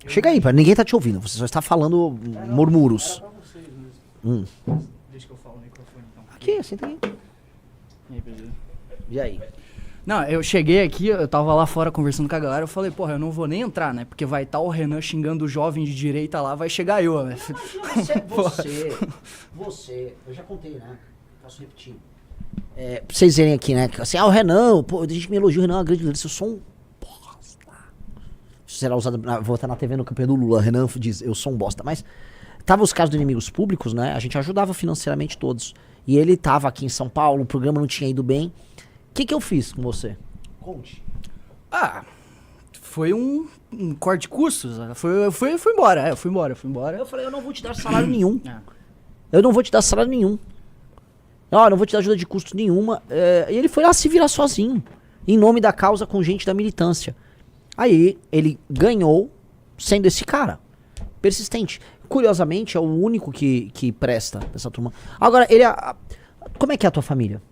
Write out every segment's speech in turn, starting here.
Chega aí, ninguém tá te ouvindo, você só está falando murmúrios. Era pra vocês mesmo. Deixa que eu falo no microfone então. Aqui, senta aí. E aí, beleza? E aí? Não, eu cheguei aqui, eu tava lá fora conversando com a galera, eu falei, porra, eu não vou nem entrar, né? Porque vai estar o Renan xingando o jovem de direita lá, vai chegar eu, né? Você, eu já contei, né? Posso repetir. Pra vocês verem aqui, né? Assim, o Renan, pô, a gente me elogia, o Renan é uma grande liderança, eu sou um bosta. Isso será usado, vou estar na TV no campeão do Lula, Renan diz, eu sou um bosta, mas tava os casos de inimigos públicos, né? A gente ajudava financeiramente todos. E ele tava aqui em São Paulo, o programa não tinha ido bem. O que eu fiz com você? Conte. Ah, foi um corte de custos, eu fui embora, eu fui embora. Eu falei, eu não vou te dar salário nenhum. Eu não vou te dar salário nenhum. Não vou te dar ajuda de custo nenhuma. E ele foi lá se virar sozinho. Em nome da causa com gente da militância. Aí ele ganhou sendo esse cara. Persistente. Curiosamente, é o único que presta dessa turma. Agora, como é que é a tua família?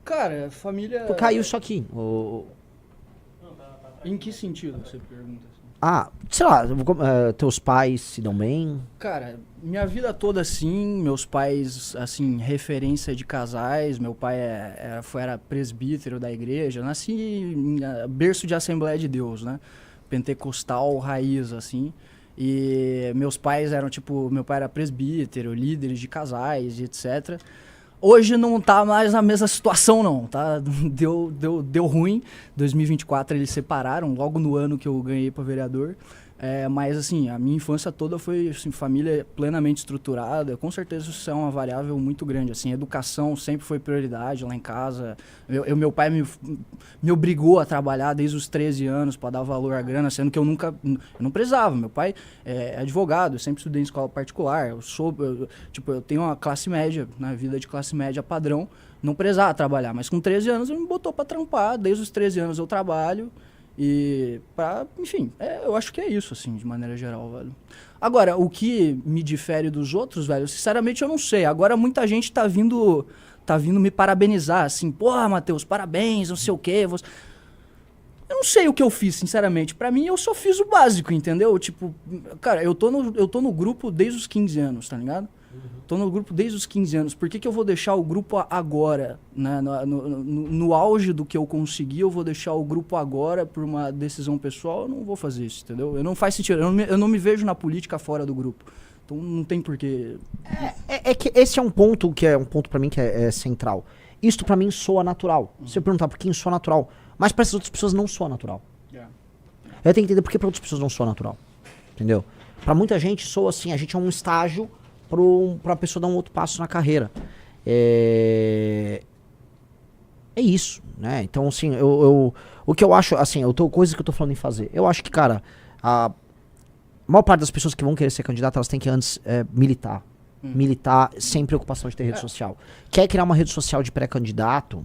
Cara, família... Tu caiu isso aqui. Em que sentido você pergunta assim? Sei lá, teus pais se dão bem? Cara, minha vida toda assim, meus pais, assim, referência de casais, meu pai era presbítero da igreja, eu nasci em berço de Assembleia de Deus, né? Pentecostal, raiz, assim. E meus pais eram, tipo, meu pai era presbítero, líderes de casais, etc. Hoje não tá mais na mesma situação, não, tá? Deu ruim. 2024 eles separaram, logo no ano que eu ganhei pra vereador. Mas, assim, a minha infância toda foi, assim, família plenamente estruturada. Com certeza isso é uma variável muito grande, assim. Educação sempre foi prioridade lá em casa. Meu pai me obrigou a trabalhar desde os 13 anos para dar valor à grana, sendo que eu não precisava. Meu pai é advogado, eu sempre estudei em escola particular. Eu tenho uma classe média, né, vida de classe média padrão. Não precisava trabalhar, mas com 13 anos ele me botou para trampar. Desde os 13 anos eu trabalho. E enfim, eu acho que é isso, assim, de maneira geral, velho. Agora, o que me difere dos outros, velho, sinceramente eu não sei. Agora muita gente tá vindo me parabenizar, assim, porra, Matheus, parabéns, não sei o quê. Eu não sei o que eu fiz, sinceramente. Pra mim, eu só fiz o básico, entendeu? Tipo, cara, eu tô no grupo desde os 15 anos, tá ligado? Tô no grupo desde os 15 anos. Por que eu vou deixar o grupo agora? Né? No auge do que eu consegui, eu vou deixar o grupo agora por uma decisão pessoal? Eu não vou fazer isso, entendeu? Não faz sentido. Eu não me vejo na política fora do grupo. Então não tem porquê. É que esse é um ponto que é um ponto pra mim que é central. Isto pra mim soa natural. Se eu perguntar por quem soa natural, mas pra essas outras pessoas não soa natural. Eu tenho que entender por que pra outras pessoas não soa natural. Entendeu? Pra muita gente soa assim, a gente é um estágio pra pessoa dar um outro passo na carreira. É isso, né? Então, assim, o que eu acho, assim, coisas que eu tô falando em fazer. Eu acho que, cara, a maior parte das pessoas que vão querer ser candidato, elas têm que antes militar. Militar sem preocupação de ter rede social. Quer criar uma rede social de pré-candidato,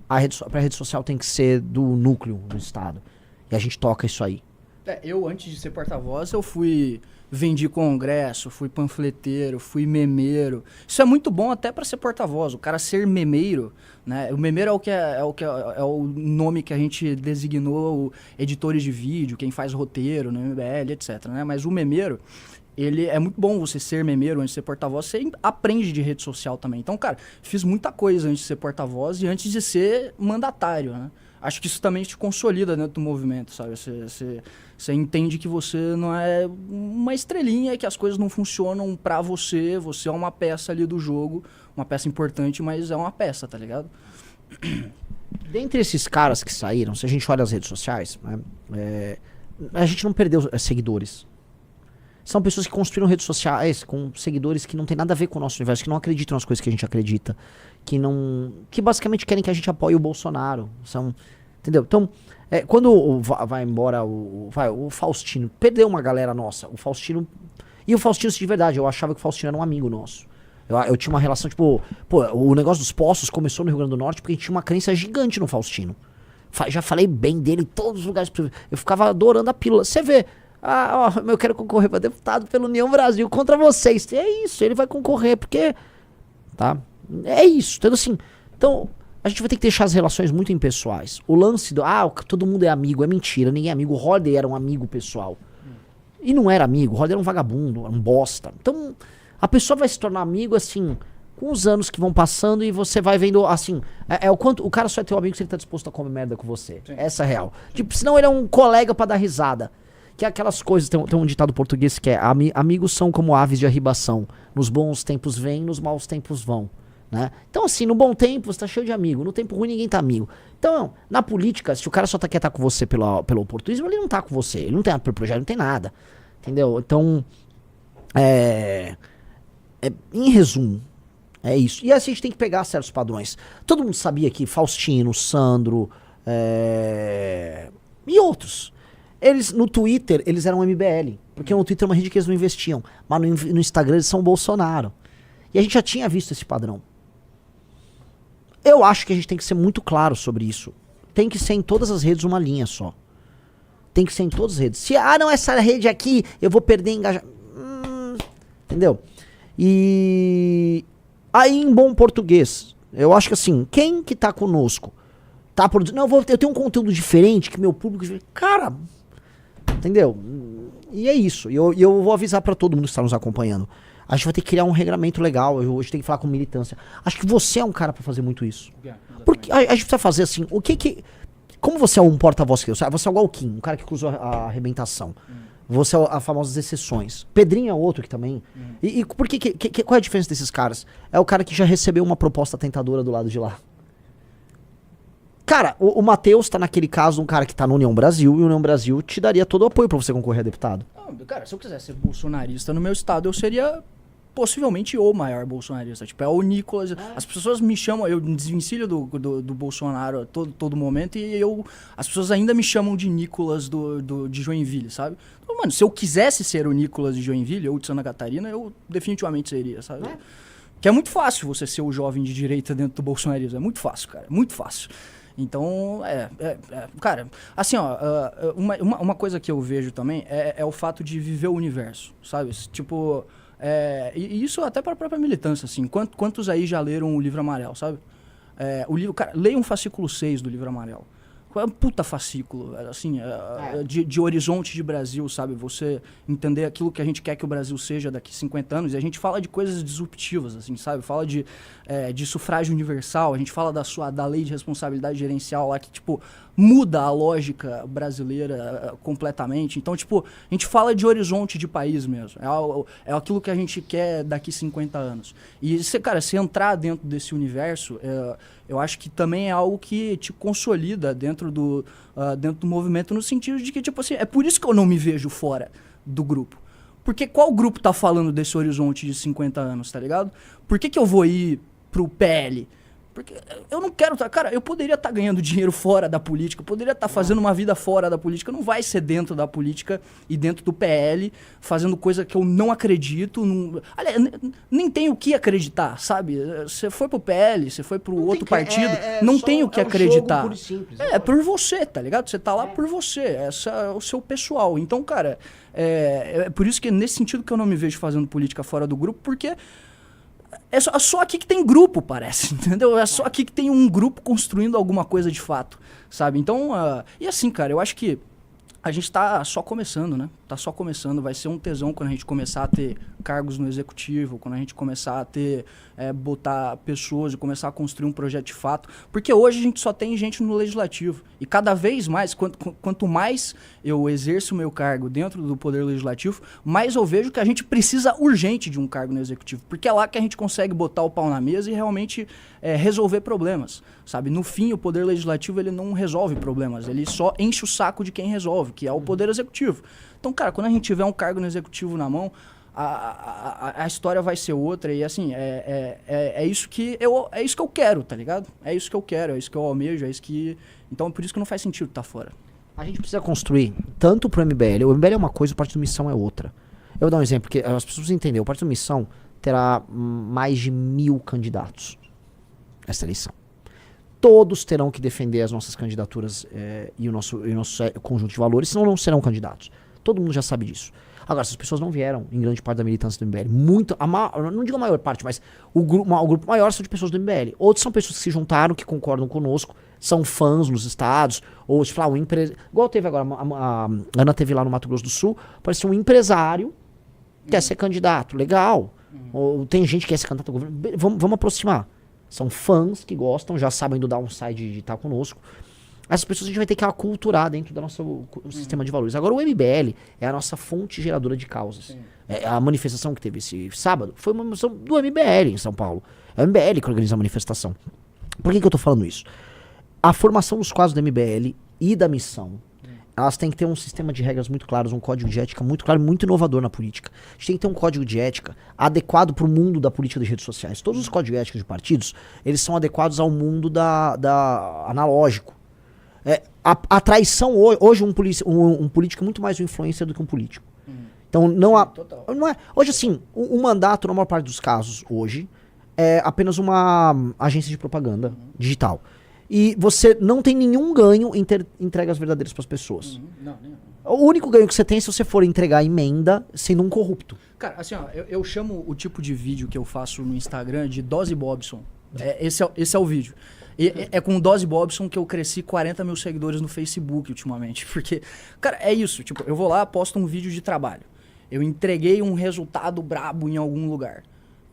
a rede social tem que ser do núcleo do Estado. E a gente toca isso aí. Eu, antes de ser porta-voz, vendi congresso, fui panfleteiro, fui memeiro. Isso é muito bom até para ser porta-voz. O cara ser memeiro, né? O memeiro é o nome que a gente designou editores de vídeo, quem faz roteiro no MBL, etc. Né? Mas o memeiro, ele é muito bom você ser memeiro antes de ser porta-voz. Você aprende de rede social também. Então, cara, fiz muita coisa antes de ser porta-voz e antes de ser mandatário, né? Acho que isso também te consolida dentro do movimento, sabe? Você entende que você não é uma estrelinha, que as coisas não funcionam pra você. Você é uma peça ali do jogo, uma peça importante, mas é uma peça, tá ligado? Dentre esses caras que saíram, se a gente olha as redes sociais, né, a gente não perdeu seguidores. São pessoas que construíram redes sociais com seguidores que não tem nada a ver com o nosso universo, que não acreditam nas coisas que a gente acredita, que basicamente querem que a gente apoie o Bolsonaro. Entendeu? Então, quando vai embora o Faustino, perdeu uma galera nossa. O Faustino, de verdade, eu achava que o Faustino era um amigo nosso. Eu tinha uma relação, tipo, o negócio dos postos começou no Rio Grande do Norte porque a gente tinha uma crença gigante no Faustino. Já falei bem dele em todos os lugares. Eu ficava adorando a pílula. Você vê, eu quero concorrer para deputado pela União Brasil contra vocês. É isso, ele vai concorrer, porque... Tá? É isso, entendeu? Assim, então, a gente vai ter que deixar as relações muito impessoais. O lance todo mundo é amigo, é mentira, ninguém é amigo. O Holiday era um amigo pessoal. E não era amigo, o Roder era um vagabundo, era um bosta. Então, a pessoa vai se tornar amigo, assim, com os anos que vão passando e você vai vendo, assim, o quanto o cara só é teu amigo se ele tá disposto a comer merda com você. Sim. Essa é a real. Tipo, senão ele é um colega pra dar risada. Que é aquelas coisas, tem um ditado português que é, amigos são como aves de arribação. Nos bons tempos vêm, nos maus tempos vão. Né? Então, assim, no bom tempo você tá cheio de amigo, no tempo ruim ninguém tá amigo. Então, na política, se o cara só quer estar com você pelo oportunismo, ele não tá com você, ele não tem nada pelo projeto, não tem nada. Entendeu? Então, em resumo, é isso. E assim, a gente tem que pegar certos padrões. Todo mundo sabia que Faustino, Sandro, e outros. Eles, no Twitter, eles eram MBL. Porque no Twitter é uma rede que eles não investiam. Mas no Instagram eles são Bolsonaro. E a gente já tinha visto esse padrão. Eu acho que a gente tem que ser muito claro sobre isso. Tem que ser em todas as redes uma linha só. Tem que ser em todas as redes. Se, não, essa rede aqui, eu vou perder engajamento. Entendeu? E aí, em bom português, eu acho que assim, quem que tá conosco, tá produzindo, não, eu tenho um conteúdo diferente que meu público, cara, entendeu? E é isso. E eu vou avisar pra todo mundo que está nos acompanhando. A gente vai ter que criar um regramento legal. Hoje tem que falar com militância. Acho que você é um cara pra fazer muito isso. Porque a gente precisa fazer assim, como você é um porta-voz que eu, você é igual o Kim, um cara que cruzou a arrebentação. Você é as famosas exceções. Pedrinho é outro que também. E por qual é a diferença desses caras? É o cara que já recebeu uma proposta tentadora do lado de lá. Cara, o Matheus tá naquele caso, um cara que tá no União Brasil, e o União Brasil te daria todo o apoio pra você concorrer a deputado. Cara, se eu quisesse ser bolsonarista no meu estado, eu seria possivelmente o maior bolsonarista. Tipo, é o Nicolas. As pessoas me chamam, eu desvencilho do Bolsonaro a todo momento, e as pessoas ainda me chamam de Nicolas de Joinville, sabe? Então, mano, se eu quisesse ser o Nicolas de Joinville ou de Santa Catarina, eu definitivamente seria, sabe? Que é muito fácil você ser o jovem de direita dentro do bolsonarismo. É muito fácil, cara. Muito fácil. Então, cara, assim, ó, uma coisa que eu vejo também é o fato de viver o universo, sabe? Tipo, e isso até para a própria militância, assim. Quantos aí já leram o Livro Amarelo, sabe? O livro, cara, leia um fascículo 6 do Livro Amarelo. É um puta fascículo, assim, de horizonte de Brasil, sabe? Você entender aquilo que a gente quer que o Brasil seja daqui 50 anos. E a gente fala de coisas disruptivas, assim, sabe? Fala de sufrágio universal, a gente fala da lei de responsabilidade gerencial lá, que, tipo, muda a lógica brasileira completamente. Então, tipo, a gente fala de horizonte de país mesmo. É aquilo que a gente quer daqui 50 anos. E, cara, se entrar dentro desse universo, eu acho que também é algo que te consolida dentro do movimento, no sentido de que, tipo assim, é por isso que eu não me vejo fora do grupo. Porque qual grupo tá falando desse horizonte de 50 anos, tá ligado? Por que eu vou ir pro PL? Porque eu não quero... Cara, eu poderia estar ganhando dinheiro fora da política, eu poderia estar fazendo uma vida fora da política, não vai ser dentro da política e dentro do PL, fazendo coisa que eu não acredito. Aliás, nem tenho o que acreditar, sabe? Você foi pro PL, você foi pro outro partido, não tem o que acreditar. Jogo puro e simples, é por você, tá ligado? Você tá lá por você, esse é o seu pessoal. Então, cara, é por isso que nesse sentido que eu não me vejo fazendo política fora do grupo, porque... É só aqui que tem grupo, parece, entendeu? É só aqui que tem um grupo construindo alguma coisa de fato, sabe? Então, e assim, cara, eu acho que a gente tá só começando, né? Tá só começando, vai ser um tesão quando a gente começar a ter cargos no executivo, quando a gente começar a ter, botar pessoas e começar a construir um projeto de fato. Porque hoje a gente só tem gente no legislativo. E cada vez mais, quanto mais eu exerço o meu cargo dentro do poder legislativo, mais eu vejo que a gente precisa urgente de um cargo no executivo. Porque é lá que a gente consegue botar o pau na mesa e realmente resolver problemas, sabe? No fim, o poder legislativo ele não resolve problemas, ele só enche o saco de quem resolve, que é o poder executivo. Então, cara, quando a gente tiver um cargo no executivo na mão, a história vai ser outra. E assim, é isso que eu quero, tá ligado? É isso que eu quero, é isso que eu almejo, é isso que... Então, é por isso que não faz sentido estar fora. A gente precisa construir tanto pro MBL. O MBL é uma coisa, o Partido Missão é outra. Eu vou dar um exemplo, porque as pessoas entenderem. O Partido Missão terá mais de 1000 candidatos nessa eleição. Todos terão que defender as nossas candidaturas e o nosso conjunto de valores, senão não serão candidatos. Todo mundo já sabe disso. Agora, essas pessoas não vieram em grande parte da militância do MBL. Não digo a maior parte, mas o grupo maior são de pessoas do MBL. Outros são pessoas que se juntaram, que concordam conosco, são fãs nos estados, ou tipo, um empresário. Igual teve agora, a Ana teve lá no Mato Grosso do Sul, parecia um empresário que quer ser candidato. Legal. Ou tem gente que quer ser candidato ao governo. Vamos aproximar. São fãs que gostam, já sabem do downside de estar conosco. Essas pessoas a gente vai ter que aculturar dentro do nosso sistema de valores. Agora, o MBL é a nossa fonte geradora de causas. A manifestação que teve esse sábado foi uma manifestação do MBL em São Paulo. É o MBL que organiza a manifestação. Por que eu tô falando isso? A formação dos quadros do MBL e da missão, elas têm que ter um sistema de regras muito claros, um código de ética muito claro e muito inovador na política. A gente tem que ter um código de ética adequado para o mundo da política das redes sociais. Todos os códigos de ética de partidos, eles são adequados ao mundo da analógico. A traição hoje um político é muito mais um influencer do que um político. Então não há, não é, hoje assim, o mandato na maior parte dos casos hoje é apenas uma agência de propaganda digital. E você não tem nenhum ganho em ter entregas verdadeiras para as pessoas. Não. O único ganho que você tem é se você for entregar emenda sendo um corrupto. Cara, assim, ó, eu chamo o tipo de vídeo que eu faço no Instagram de Dose Bobson. Esse é o vídeo. É com Dose Bobson que eu cresci 40 mil seguidores no Facebook ultimamente. Porque, cara, é isso. Tipo, eu vou lá, posto um vídeo de trabalho. Eu entreguei um resultado brabo em algum lugar.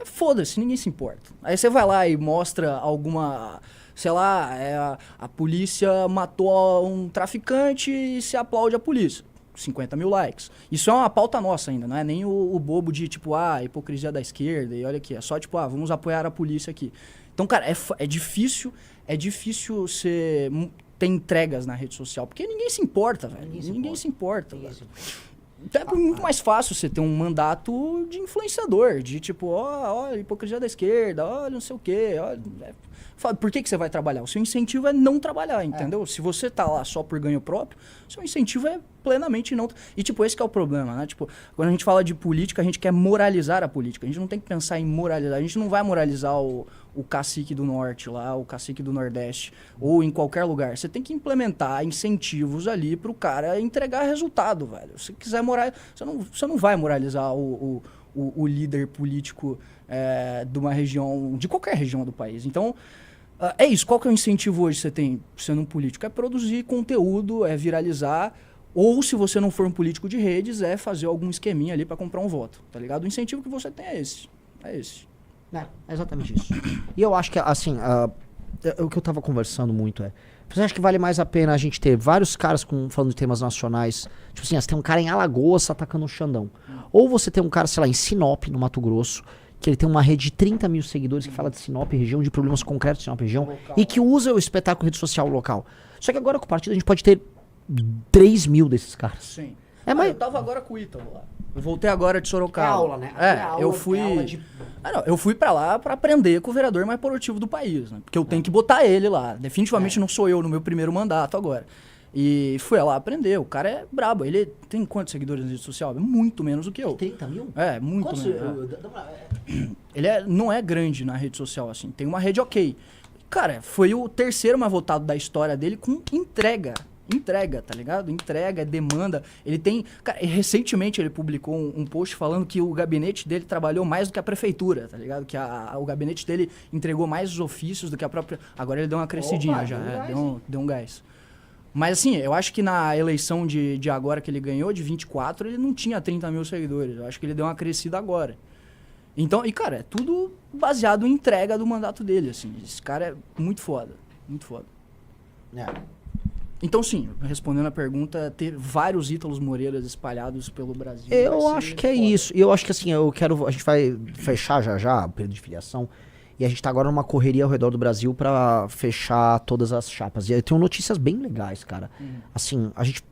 Foda-se, ninguém se importa. Aí você vai lá e mostra alguma... Sei lá, a polícia matou um traficante e se aplaude a polícia. 50 mil likes. Isso é uma pauta nossa ainda, não é nem o bobo de, tipo, hipocrisia da esquerda e olha aqui. É só, tipo, vamos apoiar a polícia aqui. Então, cara, é difícil você ter entregas na rede social, porque ninguém se importa, velho. Ninguém se importa. Então é muito mais fácil você ter um mandato de influenciador, de tipo, olha, hipocrisia da esquerda, olha, não sei o quê, olha... Por que você vai trabalhar? O seu incentivo é não trabalhar, entendeu? Se você tá lá só por ganho próprio, seu incentivo é plenamente não... E, tipo, esse que é o problema, né? Tipo, quando a gente fala de política, a gente quer moralizar a política. A gente não tem que pensar em moralizar. A gente não vai moralizar o cacique do norte lá, o cacique do nordeste, ou em qualquer lugar. Você tem que implementar incentivos ali pro cara entregar resultado, velho. Se quiser você não vai moralizar o líder político de uma região, de qualquer região do país. Então... é isso. Qual que é o incentivo hoje que você tem sendo um político? É produzir conteúdo, é viralizar, ou se você não for um político de redes, é fazer algum esqueminha ali para comprar um voto, tá ligado? O incentivo que você tem é esse. É exatamente isso. E eu acho que, assim, o que eu tava conversando muito você acha que vale mais a pena a gente ter vários caras falando de temas nacionais, tipo assim, você tem um cara em Alagoas atacando um Xandão, ou você tem um cara, sei lá, em Sinop, no Mato Grosso, que ele tem uma rede de 30 mil seguidores que fala de Sinop região, de problemas concretos de Sinop região, local, e que usa o espetáculo rede social local. Só que agora com o partido a gente pode ter 3 mil desses caras. Sim. Mas eu tava agora com o Ítalo lá. Eu voltei agora de Sorocaba. É aula, né? Eu fui pra lá pra aprender com o vereador mais produtivo do país, né? Porque eu tenho que botar ele lá. Definitivamente não sou eu no meu primeiro mandato agora. E fui lá aprender. O cara é brabo. Ele tem quantos seguidores na rede social? Muito menos do que eu. 30 mil? Muito Quantos, menos. Ele não é grande na rede social, assim. Tem uma rede ok. Cara, foi o terceiro mais votado da história dele com entrega. Entrega, tá ligado? Entrega, demanda. Ele tem... Cara, recentemente ele publicou um post falando que o gabinete dele trabalhou mais do que a prefeitura, tá ligado? Que o gabinete dele entregou mais os ofícios do que a própria... Agora ele deu uma crescidinha. Deu um gás. Mas assim, eu acho que na eleição de agora que ele ganhou, de 24, ele não tinha 30 mil seguidores. Eu acho que ele deu uma crescida agora. Então, e cara, é tudo baseado em entrega do mandato dele, assim. Esse cara é muito foda. Muito foda. Então, sim, respondendo a pergunta, ter vários Ítalos Moreiras espalhados pelo Brasil. Eu acho que é isso. E eu acho que assim, a gente vai fechar já o período de filiação. E a gente tá agora numa correria ao redor do Brasil pra fechar todas as chapas. E eu tenho notícias bem legais, cara. Assim, a gente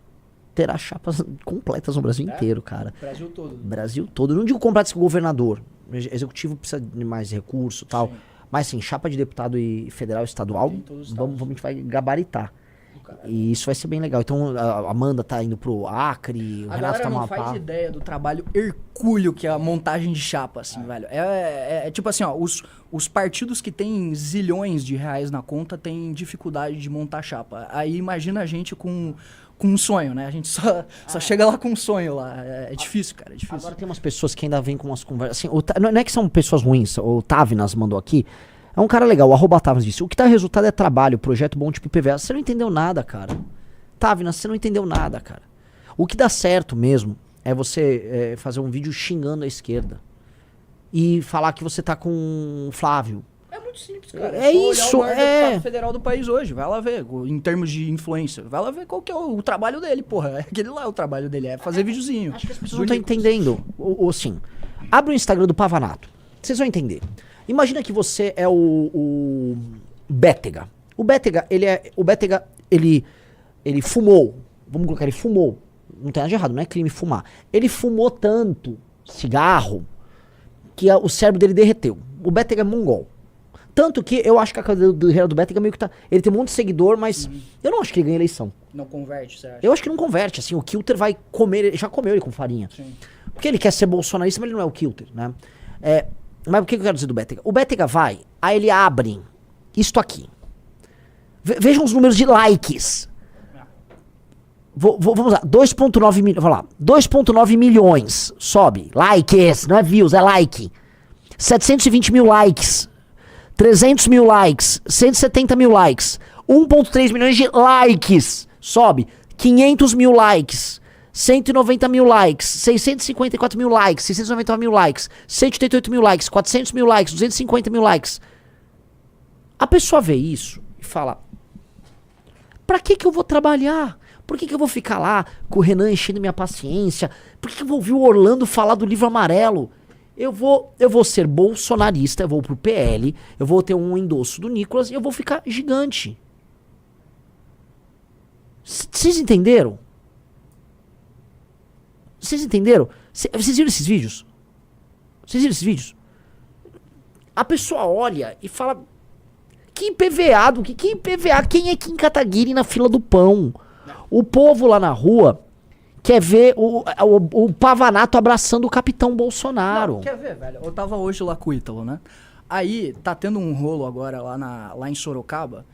terá chapas completas no Brasil inteiro, cara. Brasil todo. Brasil todo. Eu não digo completas com o governador. O executivo precisa de mais recurso e tal. Sim. Mas assim, chapa de deputado e federal e estadual, a gente vai gabaritar. E isso vai ser bem legal. Então a Amanda tá indo pro Acre, o Renato tá no Amapá. Não faz ideia do trabalho hercúleo que é a montagem de chapa, assim, velho. É tipo assim, ó, os partidos que têm zilhões de reais na conta têm dificuldade de montar chapa. Aí imagina a gente com com um sonho, né? A gente só chega lá com um sonho lá. É difícil, cara, é difícil. Agora tem umas pessoas que ainda vêm com umas conversas. Assim, não é que são pessoas ruins, o Tavinas mandou aqui. É um cara legal, o @Tavinas disse: o que dá resultado é trabalho, projeto bom tipo IPVA. Você não entendeu nada, cara. Tavinas, você não entendeu nada, cara. O que dá certo mesmo é você fazer um vídeo xingando a esquerda. E falar que você tá com o Flávio. É muito simples, cara. É isso, o maior deputado federal do país hoje, vai lá ver, em termos de influência, vai lá ver qual que é o trabalho dele, porra. Aquele lá é o trabalho dele, é fazer videozinho. Acho que as pessoas não estão entendendo. Assim, abre o Instagram do Pavanato. Vocês vão entender. Imagina que você é o Bétega. O Bétega, ele fumou. Vamos colocar, ele fumou. Não tem nada de errado, não é crime fumar. Ele fumou tanto cigarro que o cérebro dele derreteu. O Bétega é mongol. Tanto que eu acho que a cadeira do Bétega meio que tá... Ele tem um monte de seguidor, mas eu não acho que ele ganha eleição. Não converte, você acha? Eu acho que não converte, assim. O Kilter vai comer... Ele já comeu ele com farinha. Sim. Porque ele quer ser bolsonarista, mas ele não é o Kilter, né? Mas o que eu quero dizer do Bétega? O Bétega vai, aí ele abre isto aqui. Vejam os números de likes. Vamos lá, 2.9 milhões, vamos lá, 2.9 milhões, sobe, likes, não é views, é like. 720 mil likes, 300 mil likes, 170 mil likes, 1.3 milhões de likes, sobe, 500 mil likes, 190 mil likes, 654 mil likes, 690 mil likes, 188 mil likes, 400 mil likes, 250 mil likes. A pessoa vê isso e fala, pra que eu vou trabalhar? Por que eu vou ficar lá com o Renan enchendo minha paciência? Por que eu vou ouvir o Orlando falar do livro amarelo? Eu vou ser bolsonarista, eu vou pro PL, eu vou ter um endosso do Nicolas e eu vou ficar gigante. Vocês entenderam? Vocês entenderam? Vocês viram esses vídeos? Vocês viram esses vídeos? A pessoa olha e fala, que IPVA, que IPVA? Quem é Kim Kataguiri na fila do pão? O povo lá na rua quer ver o Pavanato abraçando o capitão Bolsonaro. Não, quer ver, velho? Eu tava hoje lá com o Ítalo, né? Aí tá tendo um rolo agora lá em Sorocaba,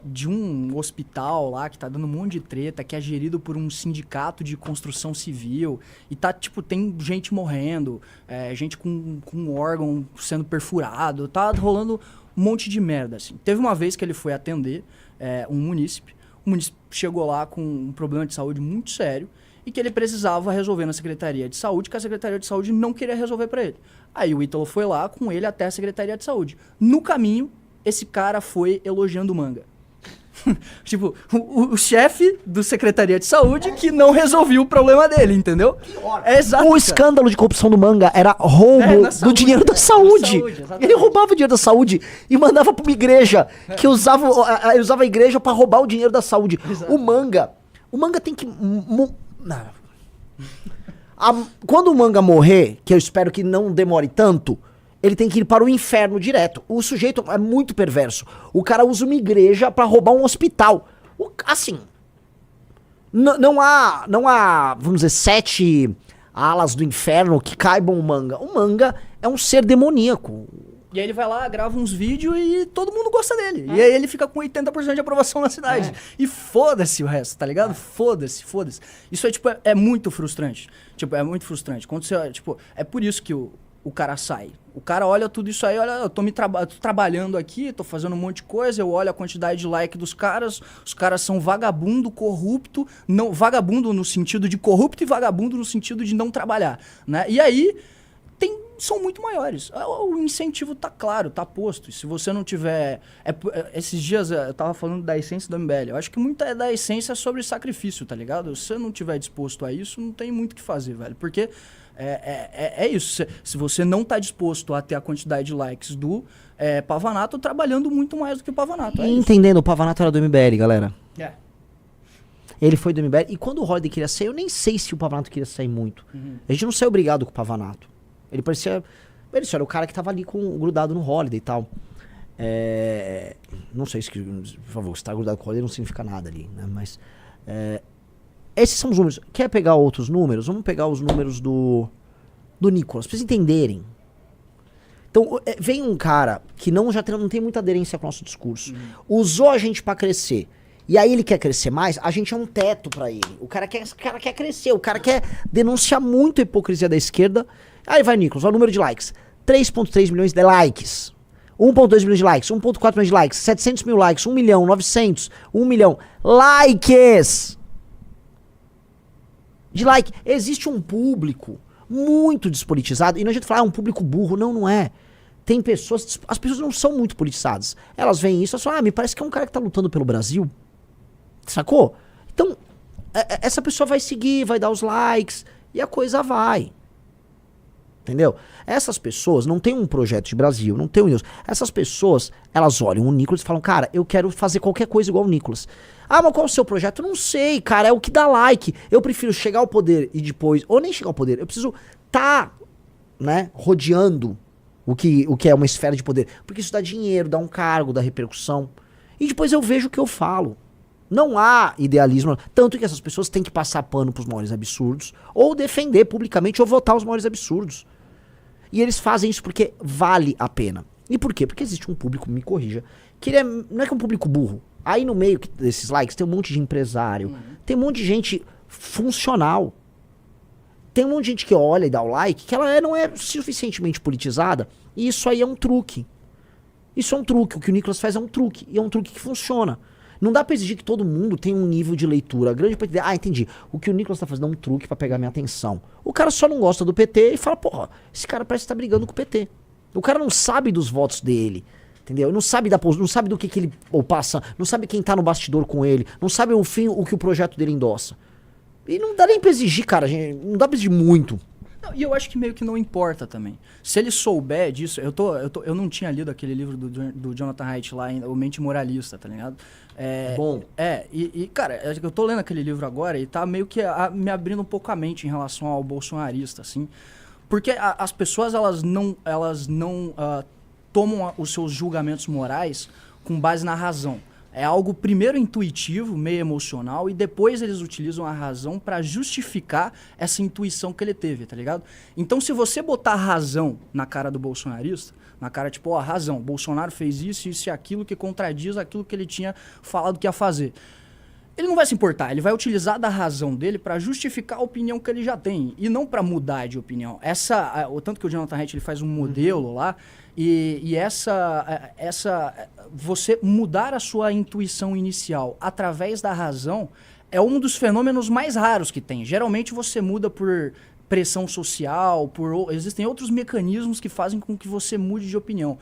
de um hospital lá que tá dando um monte de treta, que é gerido por um sindicato de construção civil. E tá, tipo, tem gente morrendo, gente com órgão sendo perfurado. Tá rolando um monte de merda, assim. Teve uma vez que ele foi atender um munícipe. O município chegou lá com um problema de saúde muito sério e que ele precisava resolver na Secretaria de Saúde, que a Secretaria de Saúde não queria resolver para ele. Aí o Ítalo foi lá com ele até a Secretaria de Saúde. No caminho, esse cara foi elogiando o Manga. Tipo, o chefe do Secretaria de Saúde que não resolvia o problema dele, entendeu? Exato, o escândalo de corrupção do Manga era roubo do dinheiro da saúde. Ele roubava o dinheiro da saúde e mandava pra uma igreja que usava a igreja pra roubar o dinheiro da saúde. Exato. O Manga tem que... Quando o Manga morrer, que eu espero que não demore tanto, ele tem que ir para o inferno direto. O sujeito é muito perverso. O cara usa uma igreja pra roubar um hospital. Assim, não há, vamos dizer, 7 alas do inferno que caibam o Manga. O Manga é um ser demoníaco. E aí ele vai lá, grava uns vídeos e todo mundo gosta dele. E aí ele fica com 80% de aprovação na cidade. E foda-se o resto, tá ligado? Foda-se. Isso é muito frustrante. Tipo, é muito frustrante. Quando você, tipo, é por isso que o cara sai. O cara olha tudo isso aí, olha, eu tô trabalhando aqui, tô fazendo um monte de coisa, eu olho a quantidade de like dos caras, os caras são vagabundo, corrupto, não, vagabundo no sentido de corrupto e vagabundo no sentido de não trabalhar, né? E aí, são muito maiores. O incentivo tá claro, tá posto. E se você não tiver... esses dias eu tava falando da essência do MBL. Eu acho que muita da essência é sobre sacrifício, tá ligado? Se você não tiver disposto a isso, não tem muito o que fazer, velho. Porque é isso. Se você não tá disposto a ter a quantidade de likes do Pavanato, trabalhando muito mais do que o Pavanato. Entendendo, o Pavanato era do MBL, galera. Ele foi do MBL. E quando o Holiday queria sair, eu nem sei se o Pavanato queria sair muito. A gente não saiu obrigado com o Pavanato. Ele parecia... Ele só era o cara que tava ali grudado no Holiday e tal. Não sei se... Por favor, se tá grudado com o Holiday não significa nada ali, né? Mas... esses são os números. Quer pegar outros números? Vamos pegar os números do Nicolas, pra vocês entenderem. Então, vem um cara que não tem muita aderência com o nosso discurso. Usou a gente pra crescer. E aí ele quer crescer mais, a gente é um teto pra ele. O cara quer crescer, o cara quer denunciar muito a hipocrisia da esquerda. Aí vai, Nicolas, olha o número de likes. 3,3 milhões de likes. 1,2 milhões de likes, 1,4 milhões de likes, 700 mil likes, 1 milhão, 900, 1 milhão. Likes! De like. Existe um público muito despolitizado. E não adianta falar, um público burro. Não, não é. Tem pessoas... As pessoas não são muito politizadas. Elas veem isso e falam, me parece que é um cara que tá lutando pelo Brasil. Sacou? Então, essa pessoa vai seguir, vai dar os likes e a coisa vai. Entendeu? Essas pessoas não têm um projeto de Brasil, não tem um Nicolas. Essas pessoas, elas olham o Nicolas e falam, cara, eu quero fazer qualquer coisa igual o Nicolas. Ah, mas qual é o seu projeto? Não sei, cara, é o que dá like. Eu prefiro chegar ao poder e depois, ou nem chegar ao poder, eu preciso né, rodeando o que é uma esfera de poder. Porque isso dá dinheiro, dá um cargo, dá repercussão. E depois eu vejo o que eu falo. Não há idealismo. Tanto que essas pessoas têm que passar pano pros maiores absurdos, ou defender publicamente, ou votar os maiores absurdos. E eles fazem isso porque vale a pena. E por quê? Porque existe um público, me corrija, que ele não é que é um público burro. Aí no meio desses likes tem um monte de empresário, tem um monte de gente funcional. Tem um monte de gente que olha e dá o like, que ela não é suficientemente politizada, e isso aí é um truque. Isso é um truque. O que o Nicolas faz é um truque, e é um truque que funciona. Não dá pra exigir que todo mundo tenha um nível de leitura grande pra entender. Ah, entendi. O que o Nicolas tá fazendo é um truque pra pegar minha atenção. O cara só não gosta do PT e fala, porra, esse cara parece que tá brigando com o PT. O cara não sabe dos votos dele, entendeu? Não sabe não sabe do que ele passa, não sabe quem tá no bastidor com ele, não sabe o que o projeto dele endossa. E não dá nem pra exigir, cara, gente, não dá pra exigir muito. Não, e eu acho que meio que não importa também. Se ele souber disso, eu não tinha lido aquele livro do Jonathan Haidt lá, O Mente Moralista, tá ligado? Bom. Cara, eu tô lendo aquele livro agora e tá meio que me abrindo um pouco a mente em relação ao bolsonarista, assim. Porque as pessoas, elas não tomam os seus julgamentos morais com base na razão. É algo primeiro intuitivo, meio emocional, e depois eles utilizam a razão pra justificar essa intuição que ele teve, tá ligado? Então, se você botar razão na cara do bolsonarista, na cara tipo, ó, razão, Bolsonaro fez isso e aquilo que contradiz aquilo que ele tinha falado que ia fazer. Ele não vai se importar, ele vai utilizar da razão dele pra justificar a opinião que ele já tem, e não pra mudar de opinião. O tanto que o Jonathan Haidt ele faz um modelo lá, e você mudar a sua intuição inicial através da razão é um dos fenômenos mais raros que tem. Geralmente você muda por pressão social, existem outros mecanismos que fazem com que você mude de opinião.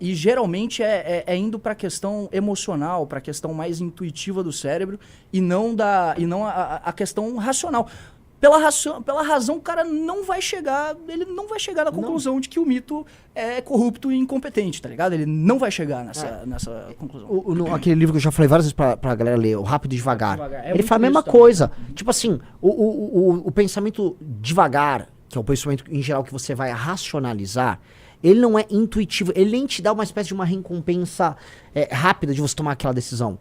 E geralmente é indo para a questão emocional, para a questão mais intuitiva do cérebro e não a questão racional. Pela razão, o cara não vai chegar na conclusão de que o mito é corrupto e incompetente, tá ligado? Ele não vai chegar nessa conclusão. Aquele livro que eu já falei várias vezes pra galera ler, O Rápido e Devagar. Ele fala a mesma também. coisa. Tipo assim, o pensamento devagar, que é o pensamento em geral que você vai racionalizar, ele não é intuitivo, ele nem te dá uma espécie de uma recompensa rápida de você tomar aquela decisão.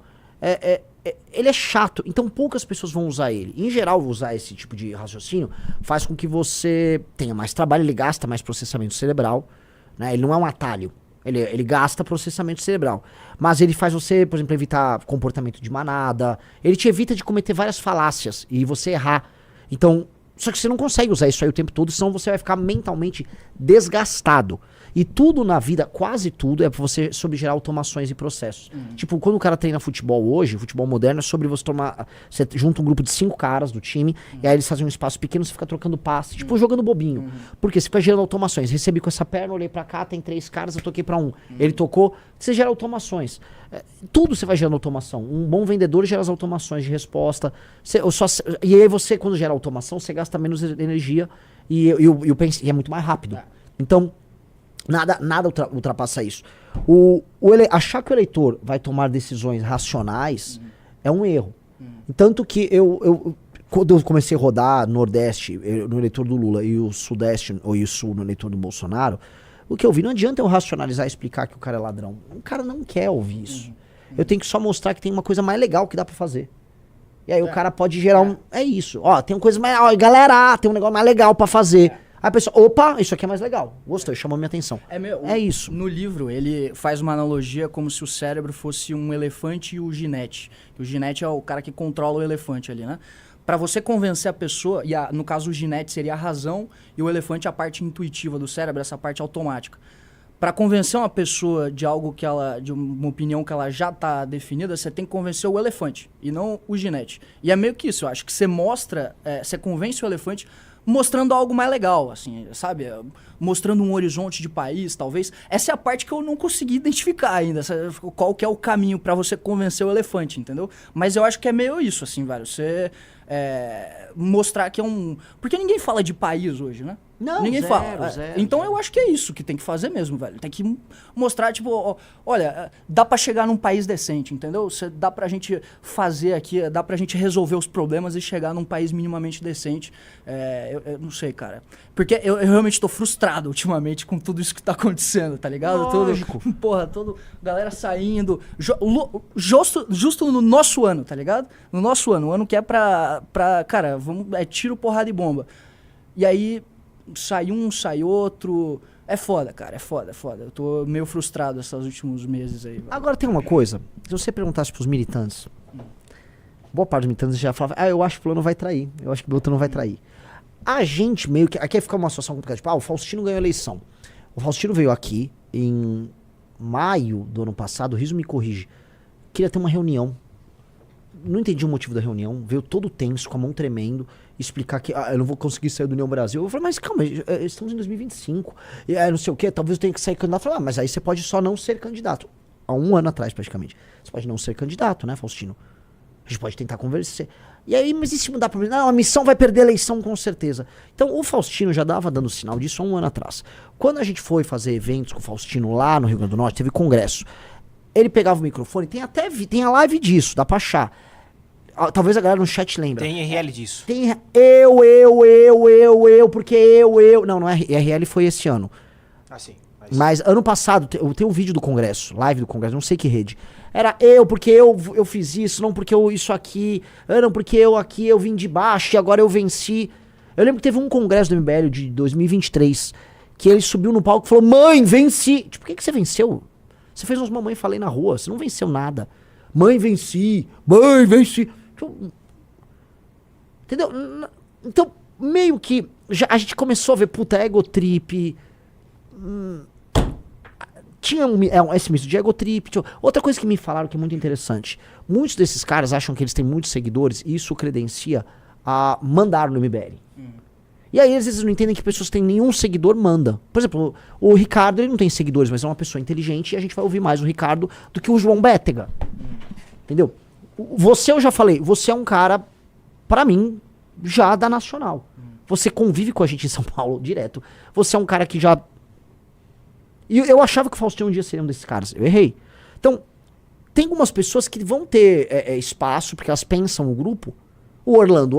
Ele é chato, então poucas pessoas vão usar ele. Em geral, usar esse tipo de raciocínio faz com que você tenha mais trabalho, ele gasta mais processamento cerebral, né? Ele não é um atalho, ele gasta processamento cerebral. Mas ele faz você, por exemplo, evitar comportamento de manada, ele te evita de cometer várias falácias e você errar. Então, só que você não consegue usar isso aí o tempo todo, senão você vai ficar mentalmente desgastado. E tudo na vida, quase tudo, é pra você sobre gerar automações e processos. Tipo, quando o cara treina futebol hoje, futebol moderno é sobre você tomar... Você junta um grupo de 5 caras do time, e aí eles fazem um espaço pequeno, você fica trocando passe, tipo jogando bobinho. Porque você fica gerando automações. Recebi com essa perna, olhei pra cá, tem 3 caras, eu toquei pra um. Ele tocou, você gera automações. Tudo você vai gerando automação. Um bom vendedor gera as automações de resposta. E aí você, quando gera automação, você gasta menos energia e é muito mais rápido. Então... Nada ultrapassa isso. Achar que o eleitor vai tomar decisões racionais é um erro. Tanto que quando eu comecei a rodar Nordeste no eleitor do Lula e o Sudeste ou o Sul no eleitor do Bolsonaro, o que eu vi, não adianta eu racionalizar e explicar que o cara é ladrão. O cara não quer ouvir isso. Eu tenho que só mostrar que tem uma coisa mais legal que dá pra fazer. E aí o cara pode gerar É isso. Ó, tem uma coisa mais... Ó, galera, tem um negócio mais legal pra fazer. Aí a pessoa, opa, isso aqui é mais legal. Gostei, chamou minha atenção. É isso. No livro, ele faz uma analogia como se o cérebro fosse um elefante e o ginete. O ginete é o cara que controla o elefante ali, né? Pra você convencer a pessoa, no caso o ginete seria a razão e o elefante a parte intuitiva do cérebro, essa parte automática. Pra convencer uma pessoa de algo de uma opinião que ela já tá definida, você tem que convencer o elefante e não o ginete. E é meio que isso, eu acho que você você convence o elefante mostrando algo mais legal, assim, sabe? Mostrando um horizonte de país, talvez. Essa é a parte que eu não consegui identificar ainda, qual que é o caminho pra você convencer o elefante, entendeu? Mas eu acho que é meio isso, assim, velho. Você mostrar que é um... Porque ninguém fala de país hoje, né? Não, ninguém zero, fala. Então eu acho que é isso que tem que fazer mesmo, velho. Tem que mostrar, tipo, olha, dá pra chegar num país decente, entendeu? Dá pra gente fazer aqui, dá pra gente resolver os problemas e chegar num país minimamente decente. Eu não sei, cara. Porque eu realmente tô frustrado ultimamente com tudo isso que tá acontecendo, tá ligado? Lógico. Galera saindo. Justo no nosso ano, tá ligado? No nosso ano. O ano que é pra cara, tiro, porrada e bomba. E aí... sai um, sai outro. É foda, cara, é foda. Eu tô meio frustrado esses últimos meses aí. Velho. Agora tem uma coisa, se você perguntasse pros militantes, boa parte dos militantes já falava, eu acho que o fulano vai trair, eu acho que o outro não vai trair. A gente meio que, aqui fica uma situação complicada, tipo, o Faustino ganhou a eleição. O Faustino veio aqui em maio do ano passado, o Riso me corrige, queria ter uma reunião. Não entendi o motivo da reunião, veio todo tenso, com a mão tremendo, explicar que eu não vou conseguir sair do União Brasil. Eu falei, mas calma, estamos em 2025, e não sei o que, talvez eu tenha que sair candidato. Eu falei, mas aí você pode só não ser candidato. Há um ano atrás, praticamente. Você pode não ser candidato, né, Faustino? A gente pode tentar conversar. E aí, mas e se mudar pra mim? Não, a missão vai perder a eleição com certeza. Então, o Faustino já dava dando sinal disso há um ano atrás. Quando a gente foi fazer eventos com o Faustino lá no Rio Grande do Norte, teve congresso. Ele pegava o microfone, tem a live disso, dá pra achar. Talvez a galera no chat lembre. Tem RL disso. Tem porque Não é RL, foi esse ano. Ah, sim. Mas ano passado, tem um vídeo do congresso, live do congresso, não sei que rede. Era porque eu fiz isso, não porque isso aqui. Não porque eu vim de baixo e agora eu venci. Eu lembro que teve um congresso do MBL de 2023, que ele subiu no palco e falou, mãe, venci. Tipo, por que você venceu? Você fez uns mamãe falei na rua, você não venceu nada. Mãe, venci. Entendeu? Então, meio que a gente começou a ver, ego trip. Tinha esse misto de ego trip. Outra coisa que me falaram que é muito interessante. Muitos desses caras acham que eles têm muitos seguidores e isso credencia a mandar no MBL. E aí, às vezes, não entendem que pessoas que têm nenhum seguidor manda. Por exemplo, o Ricardo, ele não tem seguidores, mas é uma pessoa inteligente e a gente vai ouvir mais o Ricardo do que o João Bétega. Entendeu? Você, eu já falei, você é um cara, pra mim, já da Nacional. Você convive com a gente em São Paulo direto. Você é um cara que já... E eu achava que o Faustino um dia seria um desses caras. Eu errei. Então, tem algumas pessoas que vão ter espaço, porque elas pensam o grupo. O Orlando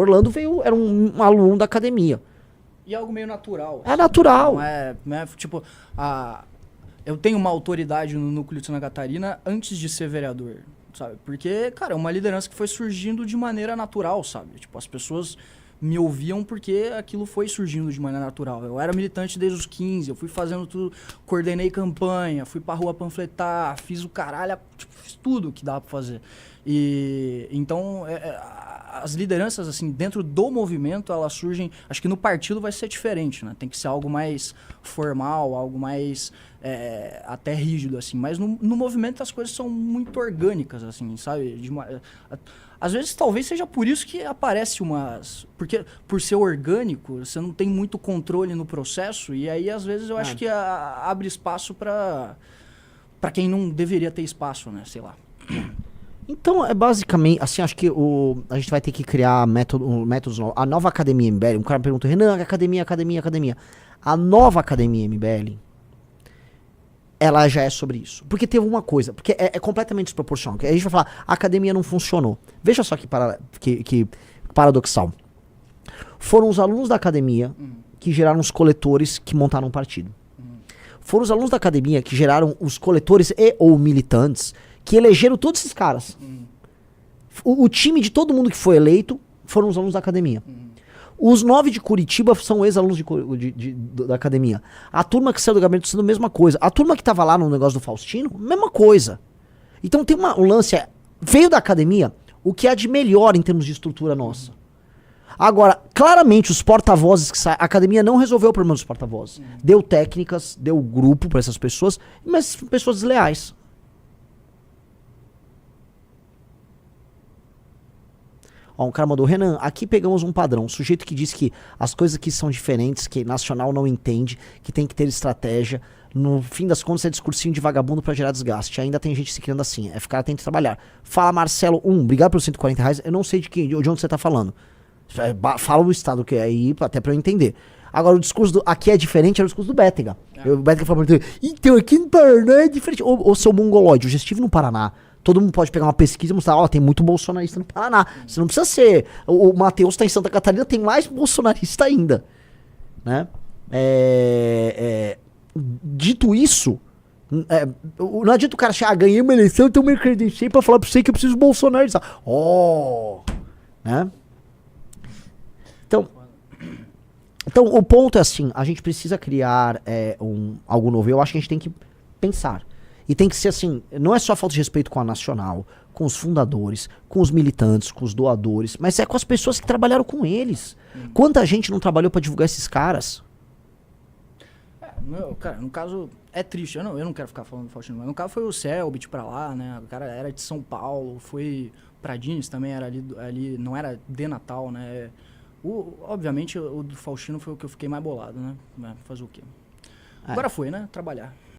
era um aluno da academia. E é algo meio natural. É natural. Não é tipo... eu tenho uma autoridade no núcleo de Santa Catarina antes de ser vereador. Sabe? Porque, cara, é uma liderança que foi surgindo de maneira natural, sabe? Tipo, as pessoas me ouviam porque aquilo foi surgindo de maneira natural. Eu era militante desde os 15, eu fui fazendo tudo, coordenei campanha, fui pra rua panfletar, fiz o caralho, tipo, fiz tudo que dava pra fazer. E então, as lideranças, assim, dentro do movimento, elas surgem... Acho que no partido vai ser diferente, né? Tem que ser algo mais formal, algo mais... até rígido, assim. Mas no movimento as coisas são muito orgânicas, assim, sabe? Às vezes, talvez seja por isso que aparece umas... Porque, por ser orgânico, você não tem muito controle no processo. E aí, às vezes, eu acho que abre espaço pra quem não deveria ter espaço, né? Sei lá. Então, é basicamente, assim, acho que a gente vai ter que criar métodos novos. A nova Academia MBL, um cara perguntou, Renan, academia. A nova Academia MBL, ela já é sobre isso. Porque teve uma coisa, porque é completamente desproporcional. A gente vai falar, a academia não funcionou. Veja só que paradoxal. Foram os alunos da academia que geraram os coletores que montaram um partido. Foram os alunos da academia que geraram os coletores ou militantes que elegeram todos esses caras. O time de todo mundo que foi eleito foram os alunos da academia. Os 9 de Curitiba são ex-alunos da academia. A turma que saiu do gabinete sendo a mesma coisa. A turma que tava lá no negócio do Faustino, mesma coisa. Então tem um lance, veio da academia o que há de melhor em termos de estrutura nossa. Agora, claramente os porta-vozes que saem, a academia não resolveu o problema dos porta-vozes. Deu técnicas, deu grupo para essas pessoas, mas pessoas desleais. Ó, um cara mandou, Renan, aqui pegamos um padrão, sujeito que diz que as coisas que são diferentes, que nacional não entende, que tem que ter estratégia, no fim das contas é discursinho de vagabundo pra gerar desgaste, ainda tem gente se criando assim, é ficar atento e trabalhar. Fala Marcelo, obrigado pelos R$ 140, eu não sei de onde você tá falando, fala o estado que é aí, até pra eu entender. Agora o discurso aqui é diferente, é o discurso do Bétega. O Bétega falou pra mim, então aqui no Paraná é diferente, ô seu mongoloide, eu já estive no Paraná. Todo mundo pode pegar uma pesquisa e mostrar, ó, tem muito bolsonarista no Paraná. Você não precisa ser. O Matheus tá em Santa Catarina, tem mais bolsonarista ainda. Né? Dito isso, não adianta o cara achar, ganhei uma eleição, então eu me credenciei pra falar pra você que eu preciso bolsonarizar. Né? Então, o ponto é assim, a gente precisa criar algo novo. Eu acho que a gente tem que pensar. E tem que ser assim, não é só falta de respeito com a nacional, com os fundadores, com os militantes, com os doadores, mas é com as pessoas que trabalharam com eles. Quanta gente não trabalhou pra divulgar esses caras? Cara, no caso, é triste, eu não quero ficar falando do Faustino, mas no caso foi o Selbit pra lá, né, o cara era de São Paulo, foi Pradines também, era ali não era de Natal, né, obviamente o do Faustino foi o que eu fiquei mais bolado, né, fazer o quê? Agora foi, né, trabalhar.